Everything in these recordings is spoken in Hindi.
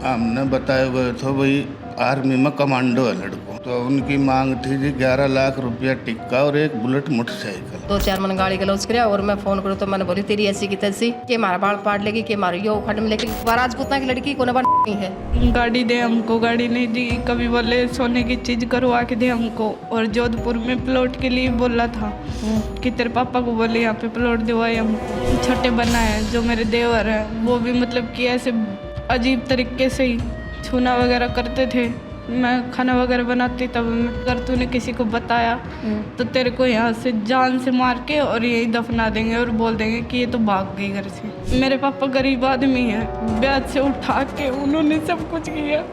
हमने बताया गए थे भाई आर्मी में कमांडो है लड़कों, तो उनकी मांग थी जी 11 लाख रुपया टिक्का और एक बुलेट मोटरसाइकिल। 2-4 मन गाड़ी गलौज कराया और मैं फोन करूँ तो मैंने बोली तेरी ऐसी की तैसी कि हमारा बाल पाट लेगी कि हमारे यो उखड़ में, लेकिन राजपूतना की लड़की को न नहीं है। गाड़ी दे हमको, गाड़ी नहीं दी। कभी बोले सोने की चीज करवा के दे हमको, और जोधपुर में प्लॉट के लिए बोला था कि तेरे पापा को बोले यहाँ पे प्लॉट दिवाए हमको। छोटे बना है जो मेरे देवर है, वो भी मतलब कि ऐसे अजीब तरीके से ही छूना वगैरह करते थे। मैं खाना वगैरह बनाती तब अगर तूने किसी को बताया तो तेरे को यहाँ से जान से मार के और यही दफना देंगे और बोल देंगे कि ये तो भाग गई घर से। मेरे पापा गरीब आदमी हैं, ब्याज से उठा के उन्होंने सब कुछ किया।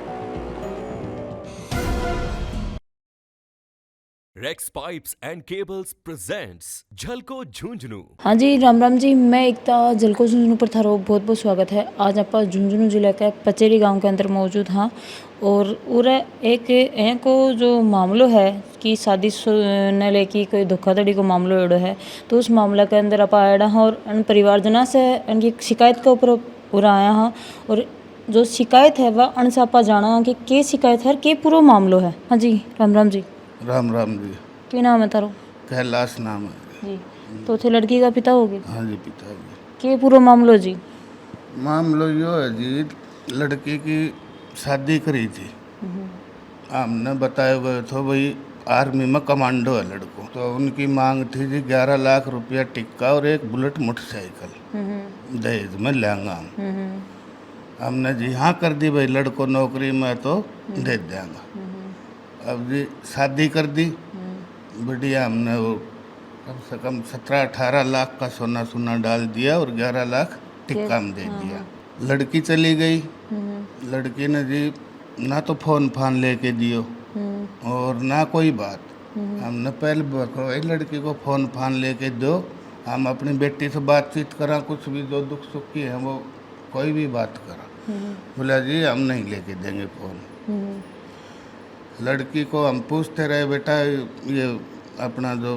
Rex pipes and cables presents Jhalko Jhunjhunu. हाँ जी, राम जी। मैं एकता झलको झुंझुनू पर थारो बहुत बहुत स्वागत है। आज आप झुंझुनू जिले के पचेरी गांव के अंदर मौजूद हाँ, और उरे एक को जो मामलो है कि शादी ने लेके कोई धोखाधड़ी को मामलो एड़ो है, तो उस मामले के अंदर आप आया हाँ और उन परिवारजना से उनकी शिकायत के ऊपर पूरा आया हाँ, और जो शिकायत है वह अन से आप जाना कि के शिकायत है के पूरा मामलो है। हाँ जी, राम जी। राम जी। क्या नाम है तारो? कैलाश नाम है जी। तो थे लड़की का पिता होगे? हाँ जी, पिताजी। के पूरा मामलो जी? मामलो यो है जी, लड़की की शादी करी थी, हमने बताया गए थे भाई आर्मी में कमांडो है लड़कों, तो उनकी मांग थी जी 11 लाख रुपया टिक्का और एक बुलेट मोटरसाइकिल दहेज में लेंगा। हमने जी हाँ कर दी भाई, लड़को नौकरी में तो दे देंगे। अब जी शादी कर दी बढ़िया, हमने वो कम से कम 17-18 लाख का सोना डाल दिया और 11 लाख टिक्का में दे दिया। लड़की चली गई, लड़की ने जी ना तो फोन फान लेके दियो और ना कोई बात। हमने पहले भाई लड़की को फोन फान लेके दो, हम अपनी बेटी से बातचीत करा, कुछ भी जो दुख सुख की है वो कोई भी बात करा। बोला जी हम नहीं लेके देंगे फोन। लड़की को हम पूछते रहे बेटा ये अपना जो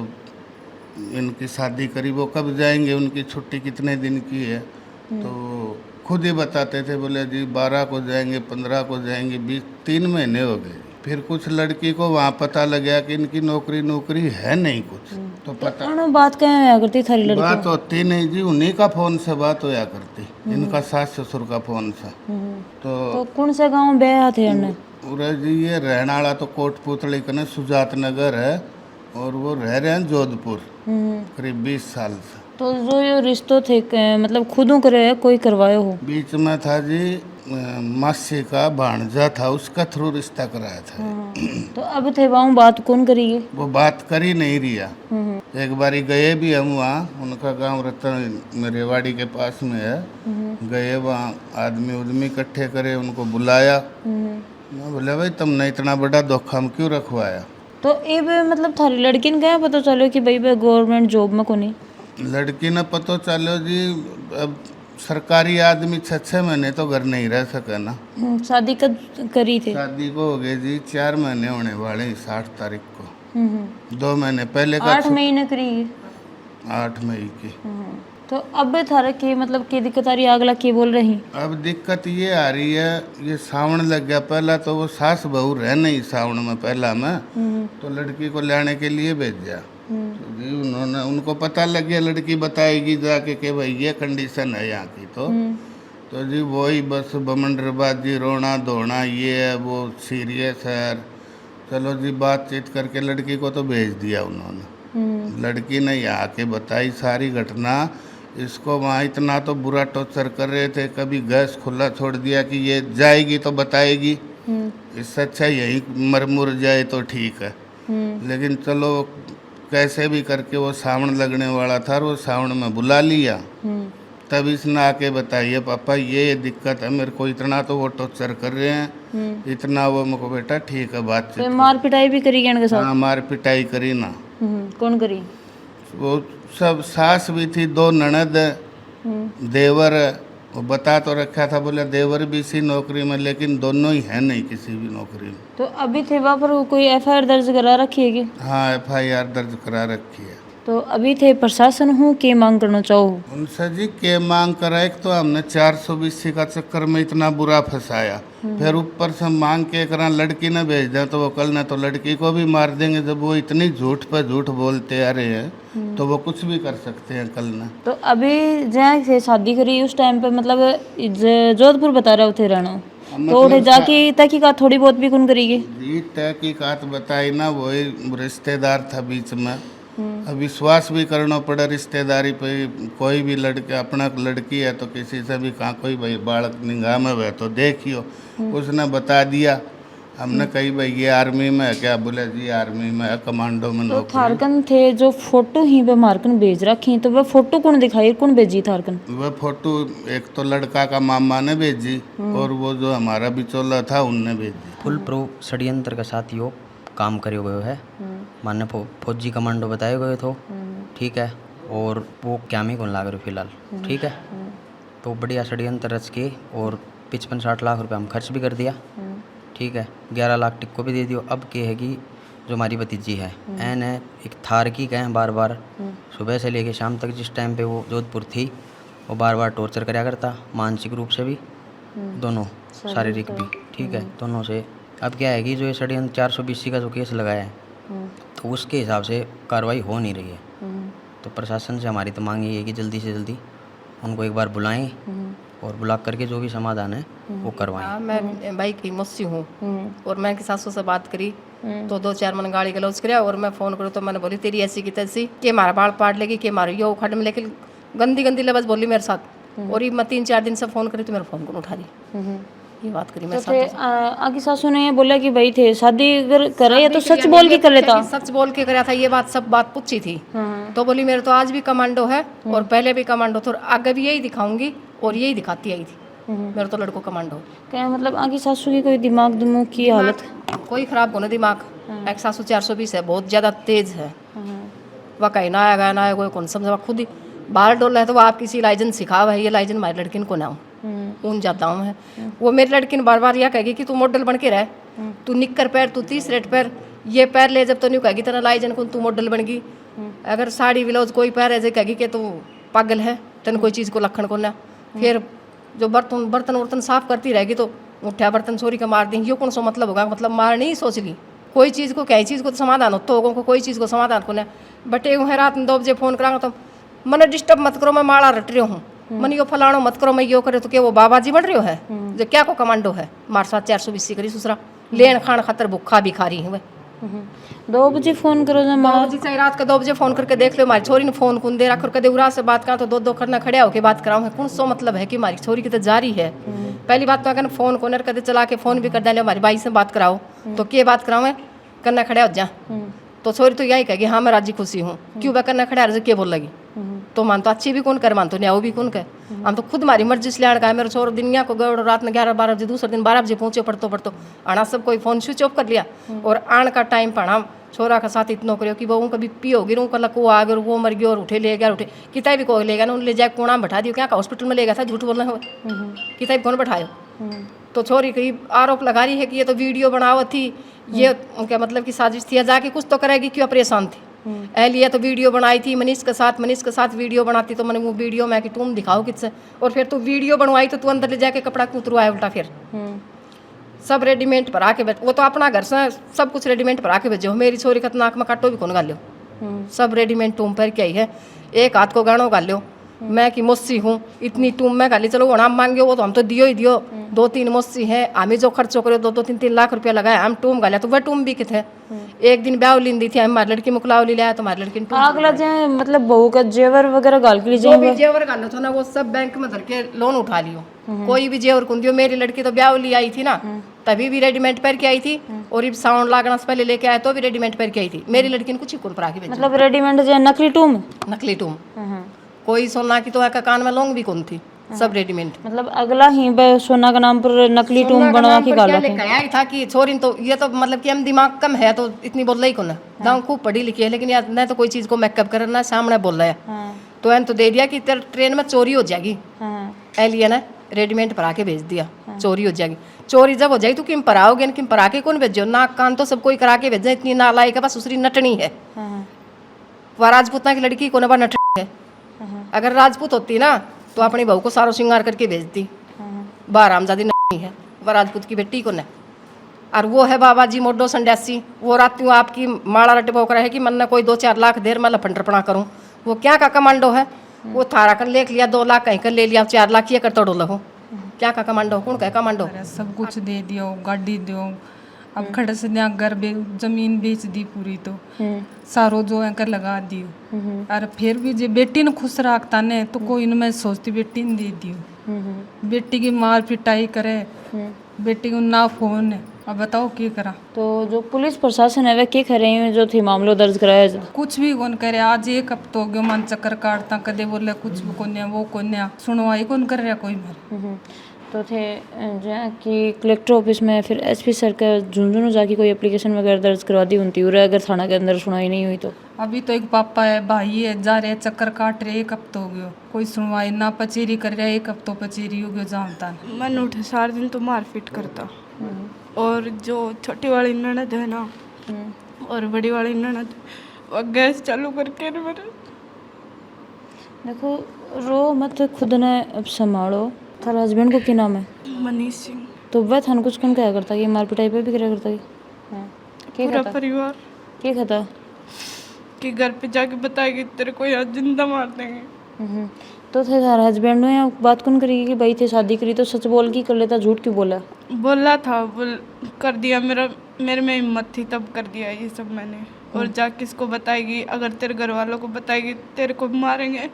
इनकी शादी करी वो कब जाएंगे, उनकी छुट्टी कितने दिन की है, तो खुद ही बताते थे, बोले जी 12 को जाएंगे, 15 को जाएंगे, 3 महीने हो गए। फिर कुछ लड़की को वहाँ पता लग गया कि इनकी नौकरी है नहीं कुछ, तो पता तो बात क्या करती थारी लड़की? बात होती नहीं जी, उन्हीं का फोन से बात होया करती, इनका सास ससुर का फोन से। तो कौन से गाँव ब्याह थे? पूरा जी ये रहने वाला तो कोटपुतली कने सुजात नगर है, और वो रह रहे हैं जोधपुर करीब 20 साल से। तो जो ये रिश्तो थे मतलब खुदों करे है कोई करवायो हो? बीच में था जी मासी का भांजा था, उसका थ्रू रिश्ता कराया था। तो अब थे वहाँ बात कौन करिए? वो बात करी नहीं रिया। एक बारी गए भी हम वहाँ, उनका गांव रतन रेवाड़ी के पास में है, गए वहाँ आदमी उदमी इकट्ठे करे, उनको बुलाया। मैं बोले भाई तुमने इतना बड़ा धोखा हम क्यों रखवाया? तो ये मतलब थारी लड़की ने क्या पता चलो कि भाई गवर्नमेंट जॉब में कोनी? लड़की ने पता चलो जी, अब सरकारी आदमी 6 महीने तो घर नहीं रह सके ना। शादी कब करी थी? शादी को हो गए जी 4 महीने होने वाले 60 तारीख को। 2 महीने पहले का 8 महीने करी? 8 मई की। तो अब थारा की मतलब की दिक्कत आ रही है? अगला की बोल रही? अब दिक्कत ये आ रही है, ये सावन लग गया, पहला तो वो सास बहू रह नहीं सावन में पहला में, तो लड़की को लाने के लिए भेजा। तो जी उन्होंने उनको पता लग गया, लड़की बताएगी जाके कि भाई ये कंडीशन है यहाँ की, तो जी वही बस बमंडरबाजी, रोना धोना, ये है वो सीरियस है। चलो जी बातचीत करके लड़की को तो भेज दिया उन्होंने। लड़की ने यहाँ के बताई सारी घटना, इसको वहाँ इतना तो बुरा टॉर्चर कर रहे थे, कभी गैस खुला छोड़ दिया कि ये जाएगी तो बताएगी, इससे अच्छा यही मर मुर जाए तो ठीक है। लेकिन चलो कैसे भी करके वो सावन लगने वाला था, वो सावन में बुला लिया। तब इसने आके बताइए पापा ये दिक्कत है मेरे को, इतना तो वो टॉर्चर कर रहे हैं, इतना वो मुझको बेटा ठीक है बातचीत। मार पिटाई भी करी के साथ? हाँ मार पिटाई करी ना। कौन करी? वो सब सास भी थी, 2 ननद, देवर, वो बता तो रखा था, बोले देवर भी इसी नौकरी में, लेकिन दोनों ही है नहीं किसी भी नौकरी में। तो अभी थे वहाँ पर कोई FIR दर्ज करा रखी है कि? हाँ FIR दर्ज करा रखी है। तो अभी थे प्रशासन हूँ के मांग करना चाहो? उनसे जी के मांग करा, एक तो हमने 420 का चक्कर में इतना बुरा फंसाया, फिर ऊपर से मांग के करा लड़की ने भेज दें तो वो कल ना तो लड़की को भी मार देंगे। जब वो इतनी झूठ पर झूठ बोलते आ रहे हैं तो वो कुछ भी कर सकते हैं कल ना। तो अभी जहाँ से शादी करी उस टाइम पे मतलब जोधपुर बता रहे थे रहना, तो उठे जाके तहकीकात थोड़ी बहुत भी कौन करेगी जी? तहकीकात बताई ना, वही रिश्तेदार था बीच में, अब विश्वास भी करना पड़ा रिश्तेदारी पे। कोई भी लड़के अपना लड़की है तो किसी से भी कहाँ कोई भाई बालक निगाह में है तो देखियो, उसने बता दिया। हमने कही भाई ये आर्मी में है क्या? बोले जी आर्मी में है, कमांडो में तो नौकरी। थारकन थे जो फोटो ही वे मारकन भेज रखी, तो वह फोटो कौन दिखाई, कौन भेजी थारकन? वह फोटो एक तो लड़का का मामा ने भेजी और वो जो हमारा बिचौला था उनने भेजी। फुल प्रूफ षड्यंत्र के साथ यो काम करे गए है। मान्य फौजी कमांडो बताए गए थे, ठीक है, और वो क्या में कौन लाग रहे फिलहाल, ठीक है। तो बढ़िया षड्यंत्र रच के और 55-60 लाख रुपए हम खर्च भी कर दिया, ठीक है। 11 लाख टिक्को भी दे दियो। अब क्या है कि जो हमारी भतीजी है एन है एक थार की गए बार बार सुबह से लेके शाम तक, जिस टाइम पे वो जोधपुर थी वो बार बार टॉर्चर कराया करता, मानसिक रूप से भी दोनों, शारीरिक भी, ठीक है, दोनों से। अब क्या है कि जो ये षड्यंत्र 420 का जो केस लगाया है तो उसके हिसाब से कार्रवाई हो नहीं रही है। तो प्रशासन से हमारी तो मांग ये है कि जल्दी से जल्दी उनको एक बार बुलाएं और बुला करके जो भी समाधान है वो करवाएं। हाँ, मैं भाई की मुस्सी हूँ और मैं की सासू से बात करी तो 2-4 मन गाली गलौज कराया और मैं फ़ोन करूँ तो मैंने बोली तेरी ऐसी की तैसी कि मारा बाल पाट लेगी, कि मारो यो उखाड़ में, लेकिन गंदी गंदी लफ्ज़ बोली मेरे साथ। और ये मैं 3-4 दिन से फ़ोन करी तो मेरा फ़ोन को उठा दी, ये बात करी मेरे साथ। आगे सासू ने बोला कि भाई थे शादी अगर करे या तो सच बोल के कर लेता, सच बोल के कराया था, ये बात सब बात पूछी थी। तो बोली मेरे तो आज भी कमांडो है और पहले भी कमांडो था और आगे भी यही दिखाऊंगी और यही दिखाती आई थी। मेरे तो लड़को कमांडो। क्या मतलब आगे सासू की कोई दिमाग की हालत? कोई खराब होने दिमाग। एक सासू 420 है, बहुत ज्यादा तेज है। वह कहीं ना आएगा ना आएगा कौन समझा, खुद ही बाहर डोल है तो वो आप किसी लाइजन सिखा है, ये लाइजन हमारी लड़की को ना ऊन जाता हूँ है। वो मेरी लड़की ने बार बार यह कहेगी कि तू मॉडल बन के रह, तू निक्कर पैर, तू 30 रेट पैर, ये पैर ले जब तो नहीं कहेगी तेरा लाइजन को तू मॉडल बन गई। अगर साड़ी ब्लाउज कोई पैर ऐसे कहेगी कि तू पागल है, तेन कोई चीज़ को लखन को ना। फिर जो बर्तन वर्तन साफ करती रहेगी तो उठा बर्तन चोरी का मार देंगी, यो कौन सा मतलब होगा? मतलब मार नहीं सोच ली कोई चीज़ को, क्या चीज़ को तो समाधान हो तो को कोई चीज़ को समाधान को ना। बटे हूँ है रात में 2 बजे फ़ोन करांगा तो मैंने डिस्टर्ब मत करो, मैं माड़ा रट रही हूँ, मन यो फलाणो मत करो, मैं यो करे तो क्या वो बाबा जी बन रहे हो है जो क्या को कमांडो है मारे साथ 420 करी दूसरा लेन खान खातर भूखा भिखारी हूँ। 2 बजे फ़ोन करो जब 2 बजे चाहे रात का 2 बजे फ़ोन करके देख लो, हमारी छोरी ने फ़ोन कौन दे रखा, कदे उरा से बात करा तो 2-2 करना खड़े होकर बात कराऊँ है। कौन सो मतलब है कि हमारी छोरी की तो जारी है। पहली बात तो अगर फ़ोन कोनर कदे चला के फ़ोन भी कर डाले हमारी बाई से बात कराओ तो क्या बात कराऊँ है, करना खड़े हो जा तो छोरी तो यही कहेगी हाँ मैं राजी खुशी हूँ, क्यों वह करना खड़ा है क्या बोल लगी। तो मान तो अच्छी भी कौन कर, मान तो न्याओ भी कौन कर, हम तो खुद हमारी मर्जी से लिया। मेरे छोर दुनिया को गौड़ रात में 11-12 बजे, दूसरे दिन 12 बजे पहुँचे पढ़तो आना सब कोई फ़ोन स्विच ऑफ कर लिया और आन का टाइम पढ़ा छोरा का साथ इतना करो कि वो कभी पियो गिरूँ कल को आ गया वो मर गया और उठे ले गया, उठे किताब भी कोई ले गया ना, ले जाए कोना बैठा दियो, क्या हॉस्पिटल में ले गया था झूठ बोलना हो, किताब कौन बैठायो। तो छोरी कहीं आरोप लगा रही है कि ये तो वीडियो बनाओ थी, ये क्या मतलब कि साजिश थी, जाके कुछ तो करेगी, क्यों परेशान थी एलिया तो वीडियो बनाई थी मनीष के साथ वीडियो बनाती तो मैंने वो वीडियो मैं कि तुम दिखाओ किससे, और फिर तू वीडियो बनवाई तो तू अंदर ले जाके कपड़ा क्यों उतरवाया उल्टा, फिर सब रेडीमेड पर आके वो तो अपना घर से सब कुछ रेडीमेड पर आके भेजो। मेरी छोरी का नाक में काटो भी कौन गाल लो, सब रेडीमेड टूम पर के आई है, एक हाथ को गानो गाल लो। मैं कि मोसी हूँ इतनी टूम में गाली, चलो वो नाम मांगे वो तो हम तो दियो ही दियो, 2-3 मोसी है हमें जो खर्चो करो 2-3 लाख रुपया लगाया, हम टूम गालिया तो वह टूम भी किथे। एक दिन ब्याह लींदी थी हमारी लड़की मुकलाव ले लिया तो हमारी लड़की अगला जाए मतलब बहू का जेवर वगैरह गाल के जो भी जेवर गालो था ना वो सब बैंक में धर के लोन उठा लियो, कोई भी जेवर कुन दियो। मेरी लड़की तो ब्याह ली आई थी ना तभी भी रेडीमेड पहन के आई थी और ये साउंड लागना से पहले लेके आए तो भी रेडीमेड पहन के आई थी। मेरी लड़की ने कुछ ही कुन पर आके मतलब रेडीमेड जो नकली टूम कोई सोना की तो है कान में लौंग भी कौन थी, सब रेडीमेड। मतलब अगला ही सोना का नाम पर नकली टूम बनवा के गाला था कि छोरी तो ये तो मतलब कि हम दिमाग कम है तो इतनी बोल रही कौन है, दाऊ खूब पढ़ी लिखी है लेकिन यार न तो कोई चीज को मेकअप करना सामने बोल रहा है तो एन तो दे दिया कि तेरे ट्रेन में चोरी हो जाएगी, एलियन है रेडीमेड पर आके भेज दिया चोरी हो जाएगी। चोरी जब हो जाएगी तो किम पर आओगे, किम पर आके कौन भेजो, नाक कान तो सब कोई करा के भेजे, इतनी नालायक है बस दूसरी नटनी है। वह राजपूतना की लड़की को नबा नट है। अगर राजपूत होती ना तो अपनी बहू को सारो श्रृंगार करके भेजती। बार आमजादी नहीं है, वह राजपूत की बेटी को न। और वो है बाबा जी मोडो संड्यासी, वो रातियों आपकी माड़ा रट बोक रहा है कि मन ने कोई 2-4 लाख देर मैं लफंडरपना करूं। वो क्या का कमांडो है? वो थारा कर ले लिया 2 लाख कहीं कर ले लिया 4 लाख ये कर तोड़ो लो। क्या का कमांडो? कौन का कमांडो? अरे सब कुछ दे दियो, गाड़ी दियो, अब खड़े से दिया घर जमीन बेच दी पूरी, तो सारो जो है कर लगा दियो। और फिर भी जे बेटी ने खुश रखता ने तो कोई न मैं सोचती बेटी ने दे दियो। बेटी की मार पिटाई करे, बेटी को ना फोन है, अब बताओ क्या करा। तो जो पुलिस प्रशासन है वह क्या कर रहे हैं जो थी मामलो दर्ज कराया? कुछ भी कौन करे, आज एक हफ्तो हो गयो मन चक्कर काटता, कदे बोले कुछ भी कोन्या वो कोन्या, सुनवाई कौन कर रहा कोई मेरे। तो थे जो है कि कलेक्टर ऑफिस में फिर एसपी सर का झुंझुनू जाके कोई एप्लीकेशन वगैरह दर्ज करवा दी होती और अगर थाना के अंदर सुनवाई नहीं हुई तो? अभी तो एक पापा है, भाई है, जा रहे चक्कर काट रहे, एक हफ्तो हो गयो कोई सुनवाई ना, पचेरी कर रहा है, एक हफ्तो पचेरी हो गयो जानता नहीं। मन उठे सारे दिन तो मारपीट करता। और जो छोटी वाली ननद है ना और बड़ी वाली ननद, वो गैस चालू करके न मेरे। देखो रो मत, खुद ने अब संभालो। थारा हस्बैंड को क्या नाम है? मनीष सिंह। तो वह थान कुछ कम क्या करता? ये मार पिटाई पे भी क्या करता? क्या पूरा खाता? परिवार क्या खाता? कि घर पे जाके बताएगी तेरे को यहाँ जिंदा मार देंगे। तो थे थारा हस्बैंड ने यहाँ बात कौन करेगी कि भाई थे शादी करी तो सच बोल की कर लेता, झूठ क्यों बोला? बोला था, कर दिया, मेरे में हिम्मत थी तब कर दिया ये सब मैंने। और जाके इसको बताएगी, अगर तेरे घर वालों को बताएगी तेरे को मारेंगे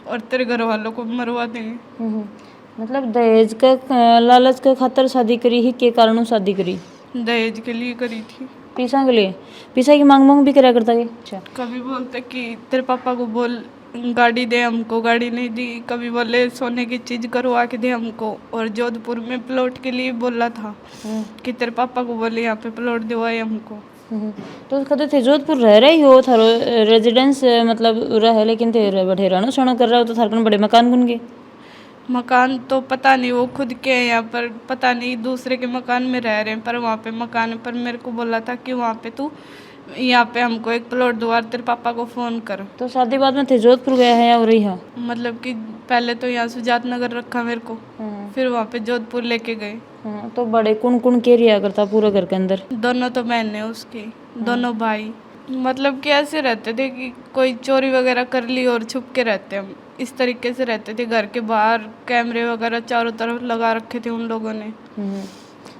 और तेरे घर वालों को मरवा देंगे। मतलब दहेज का लालच का खातर शादी करी ही, के कारण शादी करी? दहेज के लिए करी थी। पैसा के लिए? पैसा की मांग भी करा करता? अच्छा। कभी बोलते कि तेरे पापा को बोल गाड़ी दे हमको, गाड़ी नहीं दी। कभी बोले सोने की चीज़ करवा के दे हमको। और जोधपुर में प्लॉट के लिए बोला था कि तेरे पापा को बोले यहाँ पे प्लॉट दिवाए हमको। तो कहते थे जोधपुर रह रही हो, थारो रेजिडेंस मतलब रहे, लेकिन थे बैठे रहना सोना कर रहा हो तो थारकन बड़े मकान गुन गए? मकान तो पता नहीं, वो खुद के हैं यहाँ पर, पता नहीं दूसरे के मकान में रह रहे हैं, पर वहाँ पे मकान पर मेरे को बोला था कि वहाँ पे तू यहाँ पे हमको एक प्लॉट दुआर तेरे पापा को फ़ोन कर। तो शादी बाद में थे जोधपुर गया है या हो रही है? मतलब कि पहले तो यहाँ सुजात नगर रखा मेरे को, फिर वहाँ पे जोधपुर लेके गए। तो बड़े कौन कौन के रिया करता पूरे घर के अंदर? दोनों तो बहन है उसकी, दोनों भाई। मतलब कि ऐसे रहते थे कि कोई चोरी वगैरह कर ली और छुप के रहते हम, इस तरीके से रहते थे। घर के बाहर कैमरे वगैरह चारों तरफ लगा रखे थे उन लोगों ने।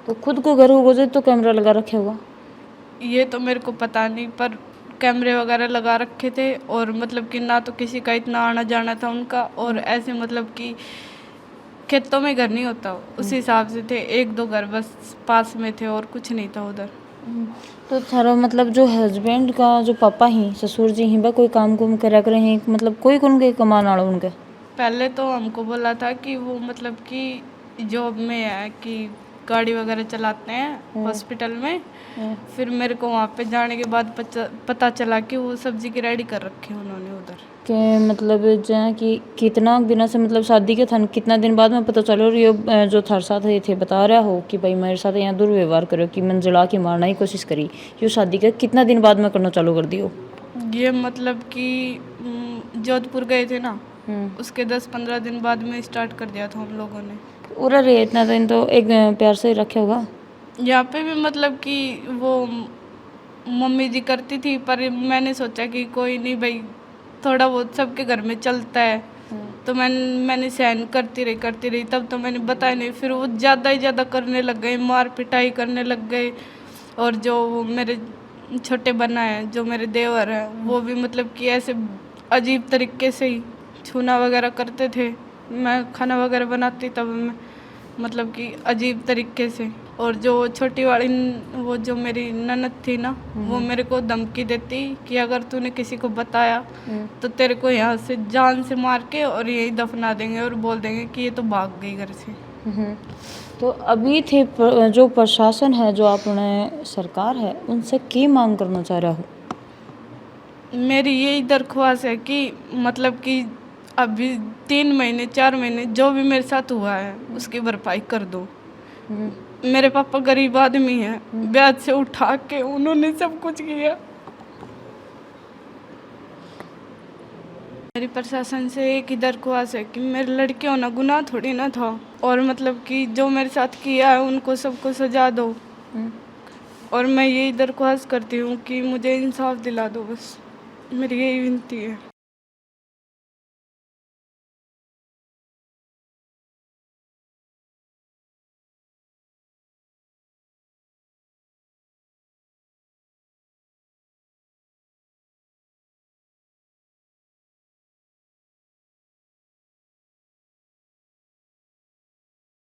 तो खुद को घर हो गए तो कैमरा लगा रखे होगा? ये तो मेरे को पता नहीं, पर कैमरे वगैरह लगा रखे थे। और मतलब कि ना तो किसी का इतना आना जाना था उनका, और ऐसे मतलब कि खेतों में घर नहीं होता उस हिसाब से थे, 1-2 घर बस पास में थे और कुछ नहीं था उधर। तो थारा मतलब जो हस्बैंड का जो पापा ही ससुर जी ही बा कोई काम कुम करा करे हैं, मतलब कोई कौन के कमान आड़ा उनके? पहले तो हमको बोला था कि वो मतलब कि जॉब में है, कि गाड़ी वगैरह चलाते हैं हॉस्पिटल में। फिर मेरे को वहाँ पे जाने के बाद पता चला कि वो सब्जी की रेडी कर रखे उन्होंने उधर के। मतलब जहाँ कि कितना बिना से मतलब शादी के था कितना दिन बाद में पता चलो ये जो थार साथ थे बता रहा हो कि भाई मेरे साथ यहाँ दुर्व्यवहार करो कि मन जला के मारना ही कोशिश करी, ये शादी का कितना दिन बाद में करना चालू कर दियो? ये मतलब कि जोधपुर गए थे ना, उसके 10-15 दिन बाद में स्टार्ट कर दिया था हम लोगों ने। पूरा रे इतना दिन तो एक प्यार से रखे होगा। यहाँ पे भी मतलब कि वो मम्मी जी करती थी, पर मैंने सोचा कि कोई नहीं भाई, थोड़ा बहुत सबके घर में चलता है, तो मैंने सहन करती रही। तब तो मैंने बताया नहीं, फिर वो ज़्यादा ही ज़्यादा करने लग गए, मार पिटाई करने लग गए। और जो मेरे छोटे बना है, जो मेरे देवर हैं, वो भी मतलब कि ऐसे अजीब तरीके से ही छूना वगैरह करते थे। मैं खाना वगैरह बनाती तब मैं मतलब कि अजीब तरीके से। और जो छोटी वाली वो जो मेरी ननद थी ना, वो मेरे को धमकी देती कि अगर तूने किसी को बताया तो तेरे को यहाँ से जान से मार के और यही दफना देंगे और बोल देंगे कि ये तो भाग गई घर से। तो अभी थे जो प्रशासन है, जो अपने सरकार है, उनसे क्या मांग करना चाह रहा हो? मेरी यही दरख्वास्त है कि मतलब कि अभी 3 महीने 4 महीने जो भी मेरे साथ हुआ है उसकी भरपाई कर दो। मेरे पापा गरीब आदमी हैं, ब्याज से उठा के उन्होंने सब कुछ किया। मेरी प्रशासन से एक ही दरख्वास्त है कि मेरे लड़के होना गुनाह थोड़ी ना था, और मतलब कि जो मेरे साथ किया है उनको सबको सजा दो। और मैं यही दरख्वास्त करती हूँ कि मुझे इंसाफ दिला दो, बस मेरी यही विनती है।